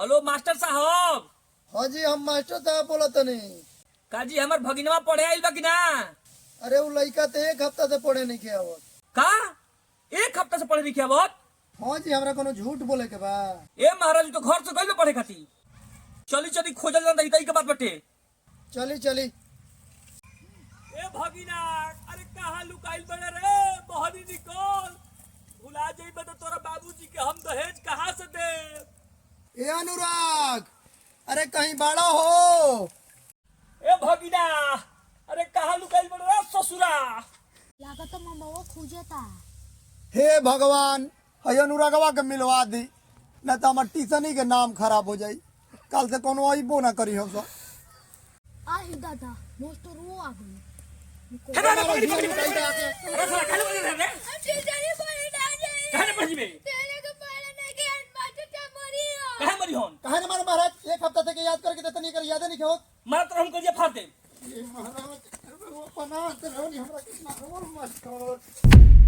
Hello master साहब। हाँ जी, हम मास्टर साहब बोला तनी। काजी हमार भगिनवा पढ़े आइल बा कि ना? अरे वो लड़का तो एक हफ्ता से पढ़े नहीं किया आवत। का एक हफ्ता से पढ़े लिखे आवत? हाँ जी, हमरा कोनो झूठ बोले के बा? ए महाराज तो घर से गइल पढ़े खाती। चली चली खोजल जान दई के बात बटे। चली चली। ए भगिना, अरे कहाँ लुकाइल बड़े रे? बहरी निकल, भुला जाइबे तो तोरा बाबूजी के हम दहेज कहाँ से दे? ए अनुराग, अरे कहीं बड़ा हो। ए भगिना, अरे कहाँ लुकाइल बड़े रे ससुरा? लागा तो मम्मा खोजता। हे भगवान, है अनुरागवा के मिलवा दी, न तो हमार टीचनी के नाम खराब हो जाई। कल से कोनो अइबो ना करी हम सब। आई दादा, मास्टर वो आ गई। हे ना पकड़ी पकड़ी अरे साला खाली बजे रे। तेरे पढ़े ना जाए। कहां पढ़ी बे? तेरे को पढ़े ना के मास्टर क्या मरी हो। कहां मरी होन? कहे न मारे महाराज, एक हफ्ता से के याद करके देते नहीं कर, याद नहीं होत। मार तो हम करिए फाड़ दे। ये महाराज, वो पना से रहो नहीं हमरा कितना और मास्टर।